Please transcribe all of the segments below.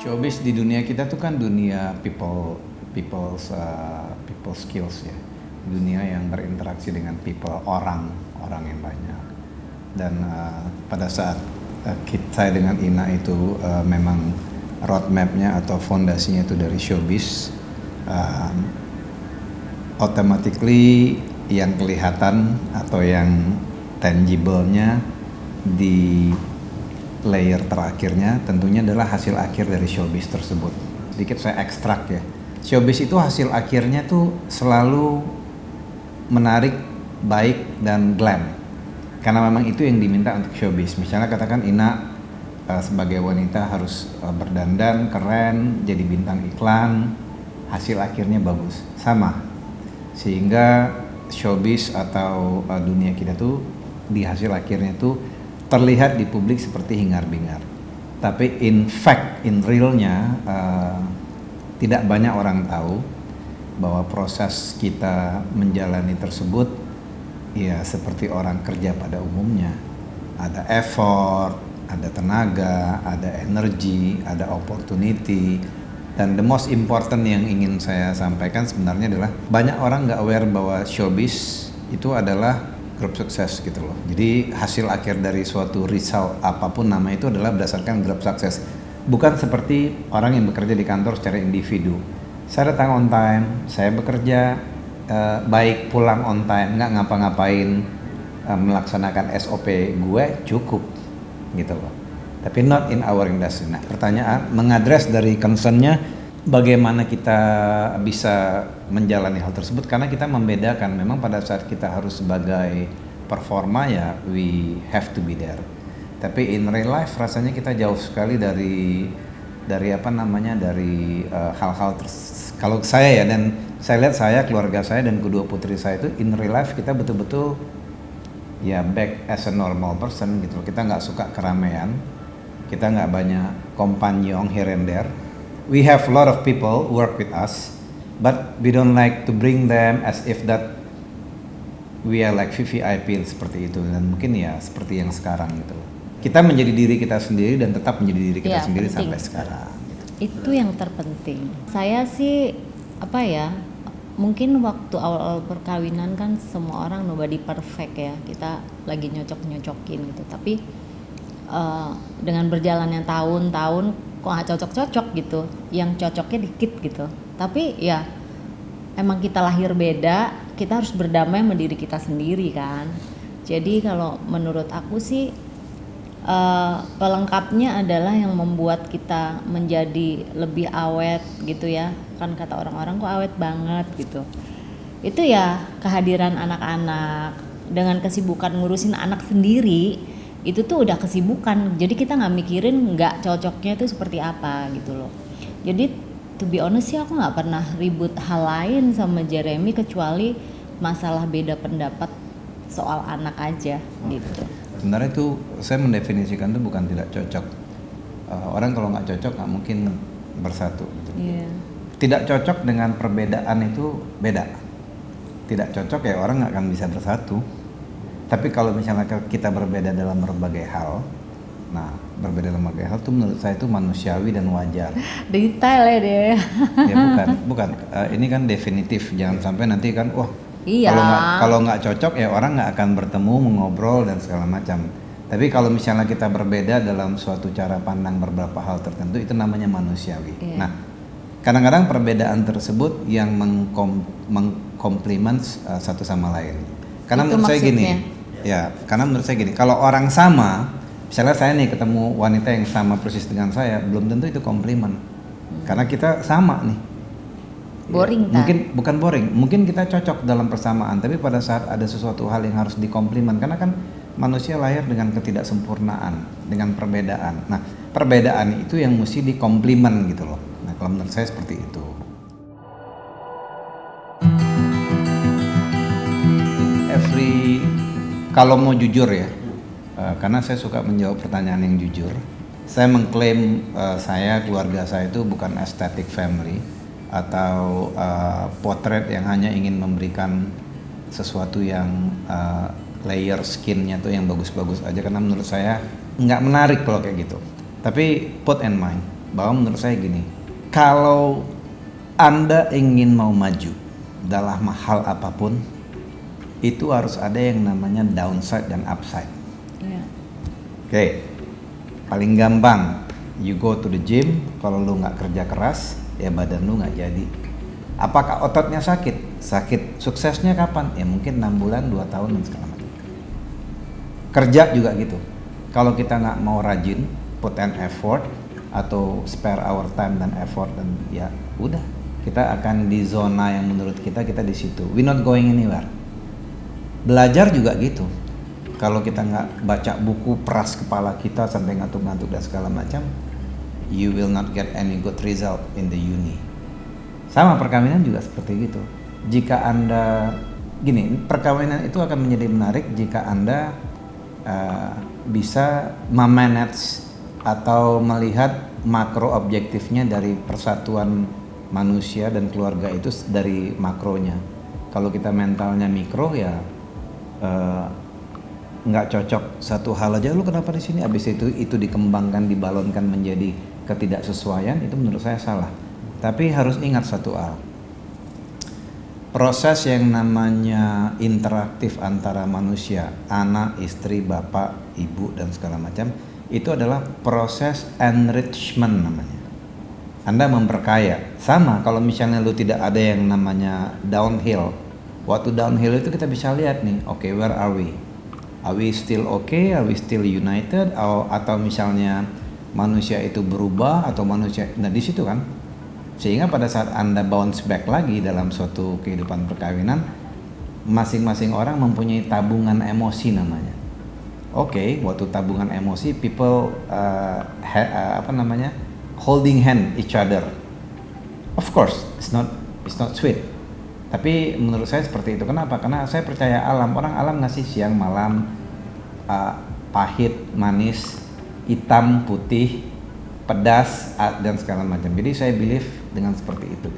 Showbiz di dunia kita tuh kan dunia people skills ya, dunia yang berinteraksi dengan people, orang yang banyak. Dan pada saat saya dengan Ina itu memang roadmapnya atau fondasinya itu dari showbiz, automatically yang kelihatan atau yang tangible-nya di layer terakhirnya tentunya adalah hasil akhir dari showbiz tersebut. Sedikit saya ekstrak ya. Showbiz itu hasil akhirnya tuh selalu menarik, baik dan glam. Karena memang itu yang diminta untuk showbiz. Misalnya katakan Ina sebagai wanita harus berdandan keren, jadi bintang iklan, hasil akhirnya bagus. Sama. Sehingga showbiz atau dunia kita tuh di hasil akhirnya tuh terlihat di publik seperti hingar-bingar. Tapi in fact, in realnya tidak banyak orang tahu bahwa proses kita menjalani tersebut ya seperti orang kerja pada umumnya. Ada effort, ada tenaga, ada energi, ada opportunity. Dan the most important yang ingin saya sampaikan sebenarnya adalah banyak orang nggak aware bahwa showbiz itu adalah grup sukses gitu loh. Jadi hasil akhir dari suatu result apapun nama itu adalah berdasarkan grup sukses. Bukan seperti orang yang bekerja di kantor secara individu. Saya datang on time, saya bekerja baik, pulang on time, nggak ngapa-ngapain, melaksanakan SOP gue cukup gitu loh. Tapi not in our industry. Nah, pertanyaan mengadres dari concernnya bagaimana kita bisa menjalani hal tersebut, karena kita membedakan memang pada saat kita harus sebagai performa ya we have to be there. Tapi in real life rasanya kita jauh sekali dari hal-hal kalau saya ya, dan saya lihat saya, keluarga saya dan kedua putri saya itu in real life kita betul-betul ya back as a normal person gitu loh. Kita nggak suka keramaian, kita nggak banyak kompanyong here and there. We have a lot of people work with us, but we don't like to bring them as if that we are like VVIP seperti itu. Dan mungkin ya seperti yang sekarang gitu. Kita menjadi diri kita sendiri dan tetap menjadi diri kita sendiri penting. Sampai sekarang. Itu yang terpenting. Saya sih mungkin waktu awal-awal perkawinan kan semua orang nobody perfect ya. Kita lagi nyocok-nyocokin gitu. Tapi dengan berjalannya tahun-tahun kok nggak cocok-cocok gitu, yang cocoknya dikit gitu. Tapi ya emang kita lahir beda, kita harus berdamai sama diri kita sendiri kan. Jadi kalau menurut aku sih pelengkapnya adalah yang membuat kita menjadi lebih awet gitu ya. Kan kata orang-orang kok awet banget gitu. Itu ya kehadiran anak-anak dengan kesibukan ngurusin anak sendiri. Itu tuh udah kesibukan, jadi kita nggak mikirin nggak cocoknya itu seperti apa gitu loh. Jadi to be honest sih aku nggak pernah ribut hal lain sama Jeremy kecuali masalah beda pendapat soal anak aja gitu. Sebenarnya itu saya mendefinisikan itu bukan tidak cocok. Orang kalau nggak cocok nggak mungkin bersatu gitu. Yeah. Tidak cocok dengan perbedaan itu beda. Tidak cocok ya orang nggak akan bisa bersatu. Tapi kalau misalnya kita berbeda dalam berbagai hal, nah berbeda dalam berbagai hal itu menurut saya itu manusiawi dan wajar. Detail ya deh. Ya bukan. Ini kan definitif. Jangan sampai nanti kan, iya. Kalau nggak cocok ya orang nggak akan bertemu, mengobrol dan segala macam. Tapi kalau misalnya kita berbeda dalam suatu cara pandang beberapa hal tertentu, itu namanya manusiawi. Iya. Nah, kadang-kadang perbedaan tersebut yang mengkomplement satu sama lain. Karena menurut saya gini, kalau orang sama, misalnya saya nih ketemu wanita yang sama persis dengan saya, belum tentu itu komplimen. Karena kita sama nih. Boring ya, mungkin bukan boring, mungkin kita cocok dalam persamaan, tapi pada saat ada sesuatu hal yang harus dikomplimen, karena kan manusia lahir dengan ketidaksempurnaan, dengan perbedaan. Nah, perbedaan itu yang mesti dikomplimen gitu loh. Nah, kalau menurut saya seperti itu. Kalau mau jujur ya, karena saya suka menjawab pertanyaan yang jujur, saya mengklaim keluarga saya itu bukan aesthetic family atau potret yang hanya ingin memberikan sesuatu yang layer skinnya tuh yang bagus-bagus aja, karena menurut saya nggak menarik kalau kayak gitu. Tapi put in mind, bahwa menurut saya gini, kalau Anda ingin mau maju dalam hal apapun, itu harus ada yang namanya downside dan upside. Iya. Oke, paling gampang, you go to the gym, kalau lu nggak kerja keras, ya badan lu nggak jadi. Apakah ototnya sakit? Sakit. Suksesnya kapan? Ya mungkin 6 bulan, 2 tahun dan segala macam. Kerja juga gitu. Kalau kita nggak mau rajin, put an effort atau spare our time dan effort, dan ya udah, kita akan di zona yang menurut kita di situ. We not going anywhere. Belajar juga gitu. Kalau kita nggak baca buku, peras kepala kita sampai ngantuk-ngantuk dan segala macam, you will not get any good result in the uni. Sama perkawinan juga seperti gitu. Jika Anda gini, perkawinan itu akan menjadi menarik jika Anda bisa memanage atau melihat makro objektifnya dari persatuan manusia dan keluarga itu dari makronya. Kalau kita mentalnya mikro, ya nggak cocok satu hal aja, lu kenapa di sini, abis itu dikembangkan, dibalonkan menjadi ketidaksesuaian, itu menurut saya salah. Tapi harus ingat satu hal, proses yang namanya interaktif antara manusia, anak, istri, bapak, ibu dan segala macam, itu adalah proses enrichment namanya. Anda memperkaya. Sama kalau misalnya lu tidak ada yang namanya downhill. Waktu downhill itu kita bisa lihat nih, oke, where are we? Are we still okay? Are we still united? Atau misalnya manusia itu berubah atau manusia, nah di situ kan. Sehingga pada saat Anda bounce back lagi dalam suatu kehidupan perkawinan, masing-masing orang mempunyai tabungan emosi namanya. Oke, waktu tabungan emosi, people holding hand each other. Of course, it's not sweet. Tapi menurut saya seperti itu. Kenapa? Karena saya percaya alam ngasih siang, malam, pahit, manis, hitam, putih, pedas, dan segala macam. Jadi saya believe dengan seperti itu.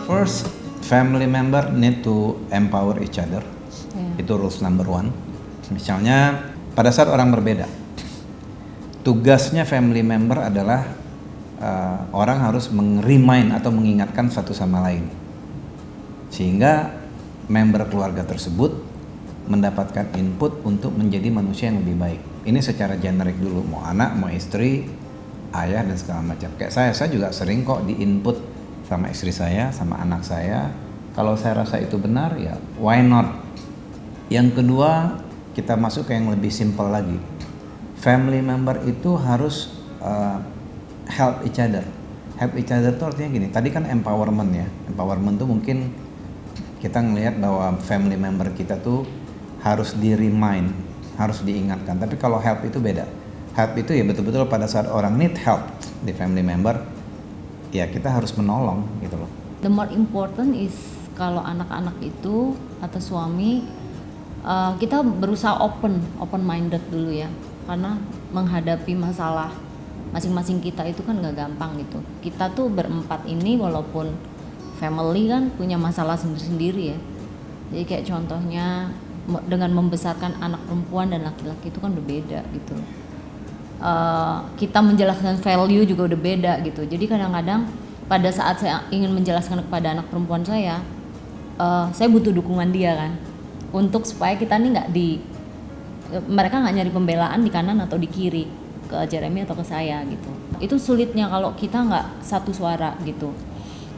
First, family member need to empower each other. Itu rules number 1. Misalnya pada saat orang berbeda, tugasnya family member adalah orang harus remind atau mengingatkan satu sama lain, sehingga member keluarga tersebut mendapatkan input untuk menjadi manusia yang lebih baik. Ini secara generik dulu, mau anak, mau istri, ayah dan segala macam. Kayak saya juga sering kok di input sama istri saya, sama anak saya. Kalau saya rasa itu benar, ya why not. Yang kedua, kita masuk ke yang lebih simple lagi. Family member itu harus help each other. Help each other itu artinya gini, tadi kan empowerment ya. Empowerment tuh mungkin kita ngelihat bahwa family member kita tuh harus di-remind, harus diingatkan. Tapi kalau help itu beda. Help itu ya betul-betul pada saat orang need help di family member, ya kita harus menolong gitu loh. The more important is kalau anak-anak itu atau suami, kita berusaha open minded dulu ya. Karena menghadapi masalah masing-masing kita itu kan gak gampang gitu. Kita tuh berempat ini walaupun family kan punya masalah sendiri-sendiri ya. Jadi kayak contohnya dengan membesarkan anak perempuan dan laki-laki itu kan udah beda gitu. Kita menjelaskan value juga udah beda gitu. Jadi kadang-kadang pada saat saya ingin menjelaskan kepada anak perempuan saya butuh dukungan dia kan, untuk supaya kita nih mereka nggak nyari pembelaan di kanan atau di kiri ke Jeremy atau ke saya gitu. Itu sulitnya kalau kita nggak satu suara gitu.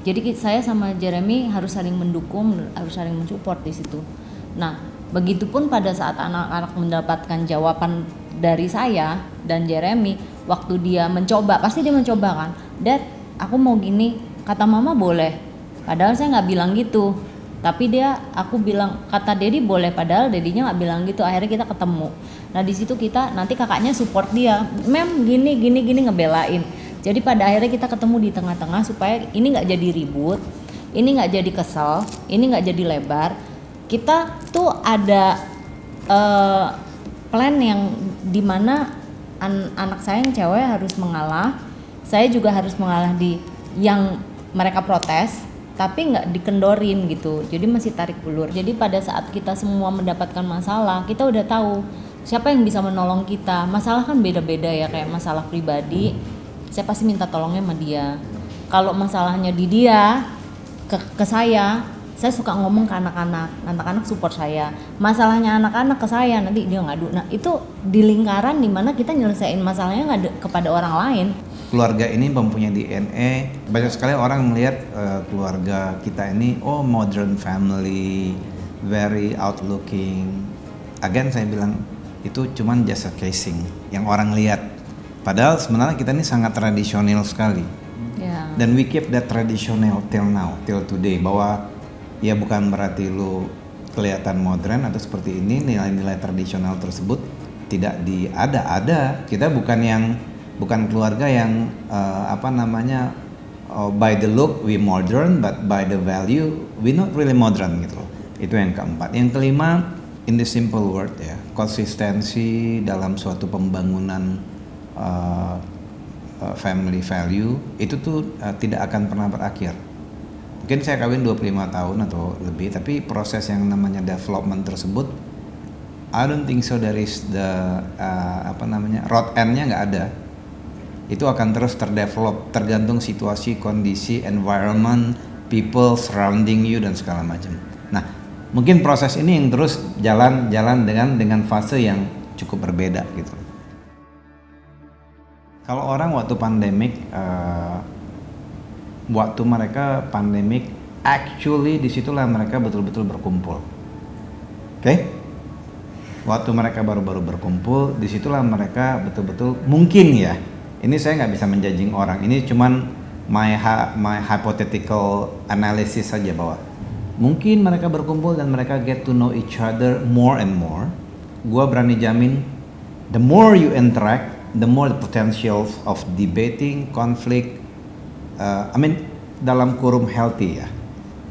Jadi saya sama Jeremy harus saling mendukung, harus saling mensupport di situ. Nah, begitupun pada saat anak-anak mendapatkan jawaban dari saya dan Jeremy, waktu dia mencoba, pasti dia mencoba kan. Dad, aku mau gini, kata mama boleh. Padahal saya nggak bilang gitu. Tapi aku bilang kata Dedi boleh, padahal Dedinya nggak bilang gitu. Akhirnya kita ketemu. Nah di situ kita nanti kakaknya support dia, mem gini ngebelain. Jadi pada akhirnya kita ketemu di tengah-tengah supaya ini nggak jadi ribut, ini nggak jadi kesel, ini nggak jadi lebar. Kita tuh ada plan yang dimana anak saya yang cewek harus mengalah, saya juga harus mengalah di yang mereka protes, tapi nggak dikendorin gitu. Jadi masih tarik ulur. Jadi pada saat kita semua mendapatkan masalah, kita udah tahu siapa yang bisa menolong kita. Masalah kan beda-beda ya, kayak masalah pribadi saya pasti minta tolongnya sama dia. Kalau masalahnya di dia ke saya suka ngomong ke anak-anak support saya. Masalahnya anak-anak ke saya, nanti dia ngadu. Nah itu di lingkaran dimana kita nyelesain masalahnya kepada orang lain. Keluarga ini mempunyai DNA. Banyak sekali orang melihat keluarga kita ini, oh modern family, very outlooking. Again saya bilang itu cuman just a casing yang orang lihat. Padahal sebenarnya kita ini sangat tradisional sekali. Yeah. Dan we keep that traditional till now, till today. Bahwa ya bukan berarti lu kelihatan modern atau seperti ini, nilai-nilai tradisional tersebut tidak ada. Kita bukan keluarga yang by the look we modern, but by the value we not really modern gitu loh. Itu yang keempat. Yang kelima, in the simple word ya, konsistensi dalam suatu pembangunan family value itu tuh tidak akan pernah berakhir. Mungkin saya kawin 25 tahun atau lebih, tapi proses yang namanya development tersebut I don't think so there is the road end-nya nggak ada. Itu akan terus terdevelop tergantung situasi, kondisi, environment, people surrounding you dan segala macam. Nah, mungkin proses ini yang terus jalan dengan fase yang cukup berbeda gitu. Kalau orang waktu mereka pandemik, actually disitulah mereka betul-betul berkumpul. Oke? Waktu mereka baru-baru berkumpul, disitulah mereka betul-betul mungkin ya. Ini saya nggak bisa menjudging orang. Ini cuman my hypothetical analysis saja bahwa mungkin mereka berkumpul dan mereka get to know each other more and more. Gua berani jamin, the more you interact, the more the potentials of debating, conflict, dalam kurung healthy ya,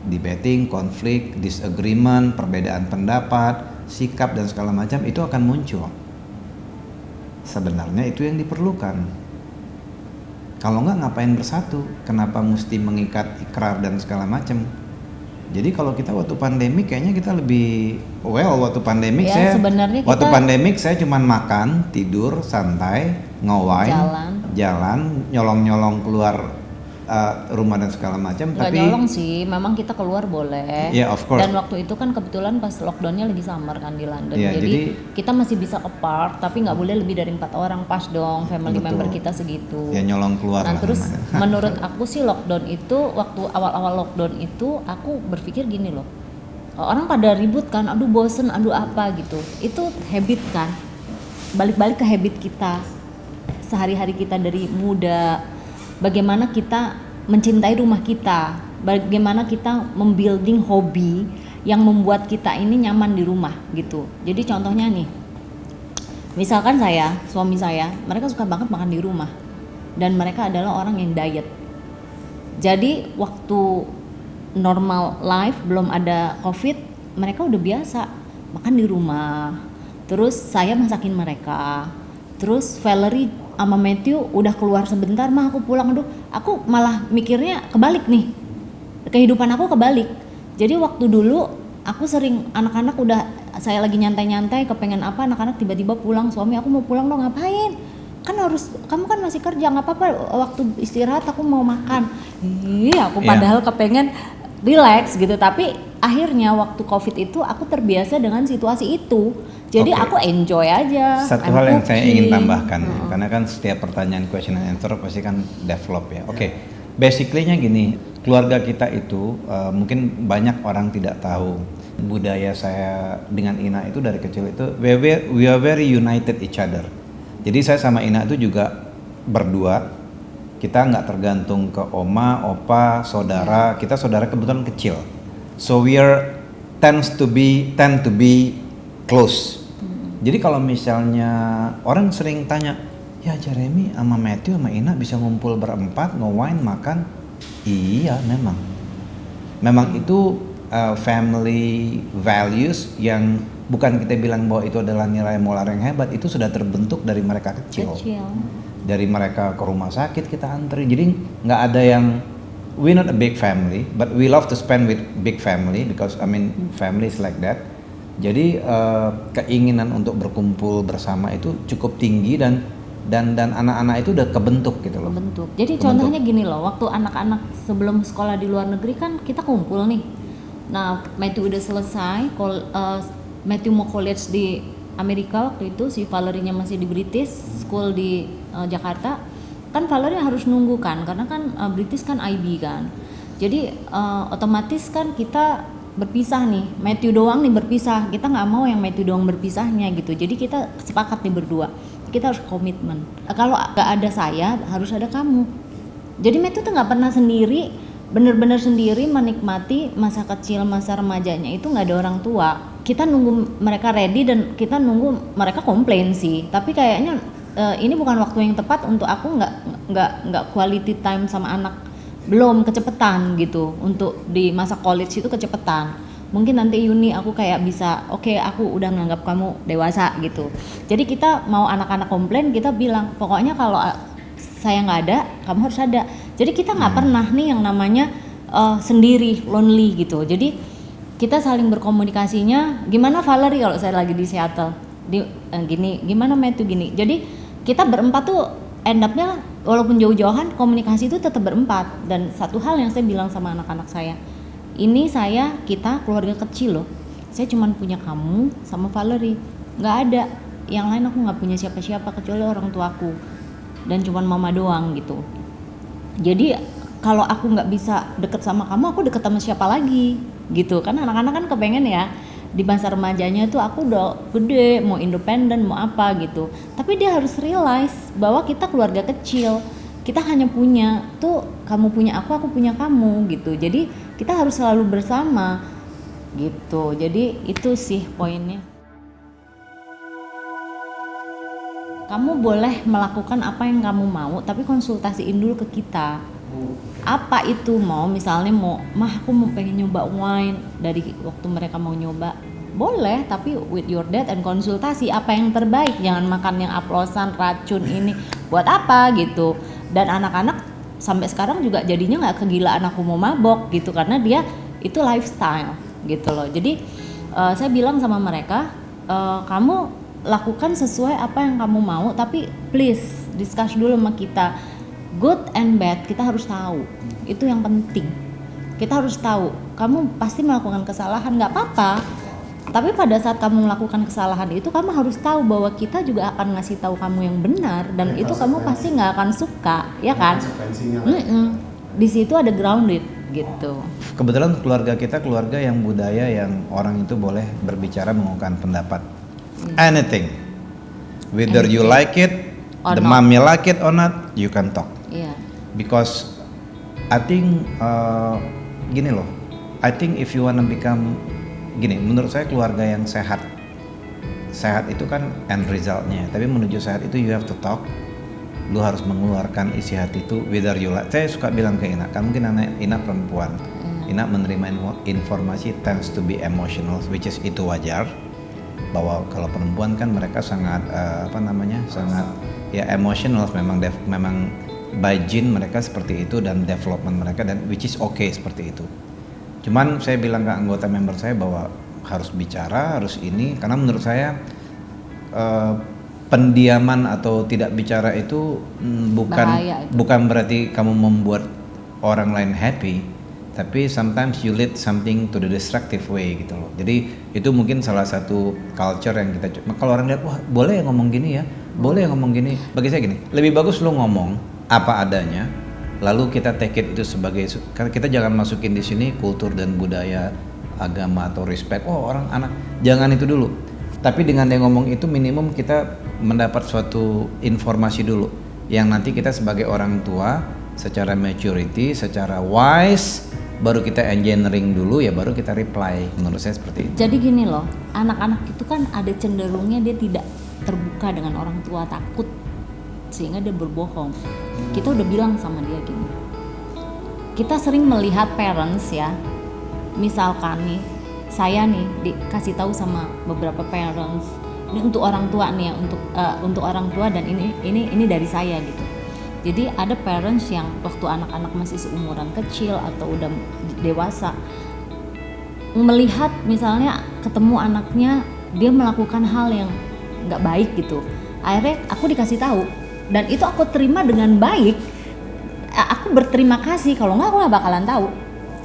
debating, konflik, disagreement, perbedaan pendapat, sikap dan segala macam itu akan muncul. Sebenarnya itu yang diperlukan. Kalau nggak ngapain bersatu? Kenapa mesti mengikat ikrar dan segala macam? Jadi kalau kita waktu pandemik kayaknya kita lebih waktu pandemik ya, pandemik saya cuman makan, tidur, santai, ngawain, jalan, nyolong keluar rumah dan segala macam. Nggak tapi nyolong sih, memang kita keluar boleh. Yeah, of course. Dan waktu itu kan kebetulan pas lockdownnya lagi summer kan di London. Yeah, jadi kita masih bisa apart, tapi nggak boleh lebih dari 4 orang, pas dong family member kita segitu. Ya nyolong keluar. Nah terus menurut aku sih lockdown itu, waktu awal-awal lockdown itu aku berpikir gini loh, orang pada ribut kan, aduh bosen, aduh apa gitu. Itu habit kan, balik-balik ke habit kita sehari-hari kita dari muda. Bagaimana kita mencintai rumah kita, bagaimana kita membuilding hobi yang membuat kita ini nyaman di rumah gitu. Jadi contohnya nih, misalkan suami saya, mereka suka banget makan di rumah dan mereka adalah orang yang diet. Jadi waktu normal life belum ada COVID, mereka udah biasa makan di rumah. Terus saya masakin mereka. Terus Valerie sama Matthew udah keluar sebentar, mah aku pulang. Aduh, aku malah mikirnya kebalik nih, kehidupan aku kebalik. Jadi waktu dulu aku sering, anak-anak udah, saya lagi nyantai-nyantai kepengen apa, anak-anak tiba-tiba pulang, suami aku mau pulang dong, ngapain? Kan harus, kamu kan masih kerja, nggak apa-apa, waktu istirahat aku mau makan. Aku padahal kepengen relax gitu, tapi akhirnya waktu COVID itu aku terbiasa dengan situasi itu. Jadi aku enjoy aja. Satu hal yang saya ingin tambahkan, karena kan setiap pertanyaan question and answer pasti kan develop ya. Basically-nya gini, keluarga kita itu mungkin banyak orang tidak tahu budaya saya dengan Ina itu dari kecil itu we are very united each other. Jadi saya sama Ina itu juga berdua, kita nggak tergantung ke oma, opa, saudara. Kita saudara kebetulan kecil, so we are tend to be close. Jadi kalau misalnya orang sering tanya, ya Jeremy sama Matthew sama Ina bisa ngumpul berempat, nge-wine, makan. Iya, memang itu family values yang bukan kita bilang bahwa itu adalah nilai moral yang hebat, itu sudah terbentuk dari mereka kecil. Dari mereka ke rumah sakit kita antri. Jadi nggak ada yang, we not a big family, but we love to spend with big family because family is like that. Jadi keinginan untuk berkumpul bersama itu cukup tinggi dan anak-anak itu udah kebentuk gitu loh. Bentuk. Jadi contohnya gini loh, waktu anak-anak sebelum sekolah di luar negeri kan kita kumpul nih. Nah, Matthew udah selesai, Matthew mau college di Amerika waktu itu, si Valerie-nya masih di British School di Jakarta. Kan Valerie harus nunggu kan, karena kan British kan IB kan. Jadi otomatis kan kita berpisah nih, Matthew doang nih berpisah. Kita nggak mau yang Matthew doang berpisahnya gitu. Jadi kita sepakat nih berdua, kita harus komitmen. Kalau nggak ada saya, harus ada kamu. Jadi Matthew tuh nggak pernah sendiri, bener-bener sendiri menikmati masa kecil, masa remajanya itu nggak ada orang tua. Kita nunggu mereka ready dan kita nunggu mereka komplain sih. Tapi kayaknya ini bukan waktu yang tepat untuk aku nggak quality time sama anak. Belum, kecepetan gitu. Untuk di masa college itu kecepetan. Mungkin nanti Yuni aku kayak bisa, oke, aku udah nganggap kamu dewasa gitu. Jadi kita mau anak-anak komplain, kita bilang pokoknya kalau saya nggak ada, kamu harus ada. Jadi kita nggak pernah nih yang namanya sendiri, lonely gitu. Jadi kita saling berkomunikasinya. Gimana Valerie kalau saya lagi di Seattle, gini, gimana Matthew gini. Jadi kita berempat tuh end up-nya walaupun jauh-jauhan komunikasi itu tetap berempat. Dan satu hal yang saya bilang sama anak-anak saya, ini kita keluarga kecil loh, saya cuma punya kamu sama Valerie, nggak ada yang lain, aku nggak punya siapa-siapa kecuali orang tuaku dan cuma mama doang gitu. Jadi kalau aku nggak bisa deket sama kamu, aku deket sama siapa lagi gitu kan. Anak-anak kan kepengen ya di masa remajanya tuh aku udah gede, mau independen, mau apa gitu. Tapi dia harus realize bahwa kita keluarga kecil, kita hanya punya tuh, kamu punya aku punya kamu gitu. Jadi kita harus selalu bersama gitu. Jadi itu sih poinnya. Kamu boleh melakukan apa yang kamu mau, tapi konsultasiin dulu ke kita. Apa itu mau, misalnya mah aku mau pengen nyoba wine, dari waktu mereka mau nyoba, boleh, tapi with your dad and konsultasi apa yang terbaik. Jangan makan yang oplosan, racun ini, buat apa gitu. Dan anak-anak sampai sekarang juga jadinya nggak kegilaan aku mau mabok gitu, karena dia itu lifestyle gitu loh. Jadi saya bilang sama mereka, kamu lakukan sesuai apa yang kamu mau, tapi please discuss dulu sama kita. Good and bad kita harus tahu, itu yang penting. Kita harus tahu, kamu pasti melakukan kesalahan, nggak apa-apa. Tapi pada saat kamu melakukan kesalahan itu, kamu harus tahu bahwa kita juga akan ngasih tahu kamu yang benar, dan itu kamu pasti nggak akan suka, ya kan? Di situ ada grounded gitu. Kebetulan keluarga kita keluarga yang budaya yang orang itu boleh berbicara, mengungkapkan pendapat, anything, whether you like it, the mommy like it or not, you can talk. Because I think gini loh, I think if you wanna become gini, menurut saya keluarga yang sehat itu kan end resultnya, tapi menuju sehat itu you have to talk. Lu harus mengeluarkan isi hati itu, whether you like. Saya suka bilang ke Ina, kan mungkin Ina perempuan, Ina menerima informasi tends to be emotional, which is itu wajar. Bahwa kalau perempuan kan mereka sangat sangat ya emotional, memang by gene mereka seperti itu, dan development mereka, dan which is okay seperti itu. Cuman saya bilang ke anggota member saya bahwa harus bicara, harus ini, karena menurut saya pendiaman atau tidak bicara itu bukan berarti kamu membuat orang lain happy, tapi sometimes you lead something to the destructive way gitu loh. Jadi itu mungkin salah satu culture yang kita, kalau orang lihat wah boleh ya ngomong gini ya, boleh ya ngomong gini. Bagi saya gini, lebih bagus lu ngomong apa adanya, lalu kita take it itu sebagai, kita jangan masukin di sini kultur dan budaya, agama atau respect. Oh orang anak, jangan itu dulu. Tapi dengan dia ngomong itu minimum kita mendapat suatu informasi dulu, yang nanti kita sebagai orang tua secara maturity, secara wise, baru kita engineering dulu ya, baru kita reply. Menurut saya seperti itu. Jadi gini loh, anak-anak itu kan ada cenderungnya dia tidak terbuka dengan orang tua, takut sehingga dia berbohong. Kita udah bilang sama dia gini, kita sering melihat parents ya, misalkan nih saya nih dikasih tahu sama beberapa parents, ini untuk orang tua nih ya, untuk orang tua, dan ini dari saya gitu. Jadi ada parents yang waktu anak-anak masih seumuran kecil atau udah dewasa, melihat misalnya ketemu anaknya dia melakukan hal yang nggak baik gitu, akhirnya aku dikasih tahu dan itu aku terima dengan baik. Aku berterima kasih, kalau nggak aku nggak bakalan tahu.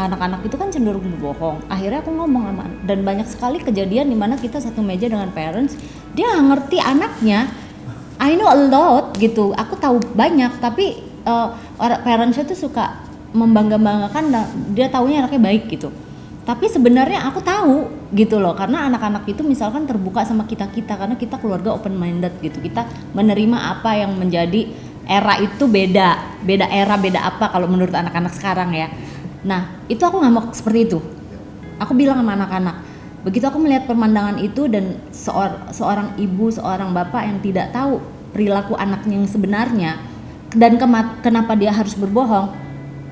Anak-anak itu kan cenderung berbohong. Akhirnya aku ngomong sama, dan banyak sekali kejadian di mana kita satu meja dengan parents, dia nggak ngerti anaknya. I know a lot gitu, aku tahu banyak, tapi parentsnya tuh suka membangga-banggakan, dia taunya anaknya baik gitu. Tapi sebenarnya aku tahu gitu loh, karena anak-anak itu misalkan terbuka sama kita-kita, karena kita keluarga open minded gitu. Kita menerima apa yang menjadi era itu, beda era, beda apa kalau menurut anak-anak sekarang ya. Nah, itu aku nggak mau seperti itu. Aku bilang sama anak-anak, begitu aku melihat pemandangan itu dan seorang ibu, seorang bapak yang tidak tahu perilaku anaknya yang sebenarnya dan kenapa dia harus berbohong,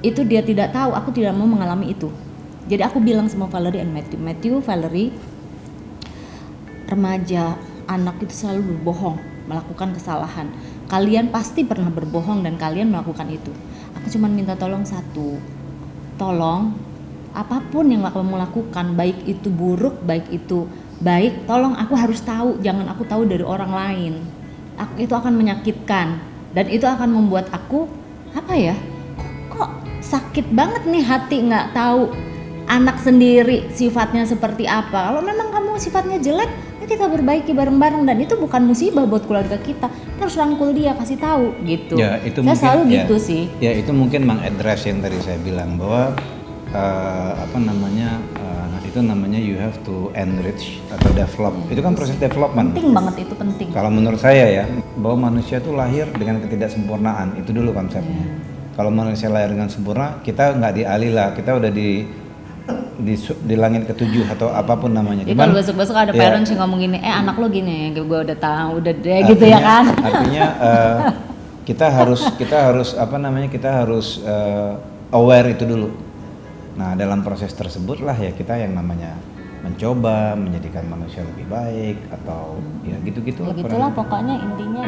itu dia tidak tahu, aku tidak mau mengalami itu. Jadi aku bilang sama Valerie and Matthew, Valerie, remaja, anak itu selalu berbohong, melakukan kesalahan. Kalian pasti pernah berbohong dan kalian melakukan itu. Aku cuma minta tolong satu, tolong apapun yang kamu lakukan, baik itu buruk, baik itu baik, tolong aku harus tahu, jangan aku tahu dari orang lain. Itu akan menyakitkan dan itu akan membuat aku kok sakit banget nih hati nggak tahu anak sendiri sifatnya seperti apa. Kalau memang kamu sifatnya jelek, ya kita perbaiki bareng-bareng, dan itu bukan musibah buat keluarga kita. Kita harus rangkul dia, kasih tahu gitu. Ya, itu saya mungkin, selalu ya, gitu sih. Ya itu mungkin mengadres yang tadi saya bilang bahwa itu namanya you have to enrich atau develop. Itu kan proses development. Penting banget, itu penting. Kalau menurut saya ya, bahwa manusia itu lahir dengan ketidaksempurnaan, itu dulu konsepnya. Kalau manusia lahir dengan sempurna, kita nggak dialih, kita udah di langit ketujuh atau apapun namanya. Jadi kalau besok-besok ada parents yang ngomong gini, anak lo gini, gue udah tahu, udah deh gitu ya kan. Artinya kita harus aware itu dulu. Nah, dalam proses tersebut lah ya kita yang namanya mencoba menjadikan manusia lebih baik atau ya gitu-gitu. Ya gitulah pokoknya intinya.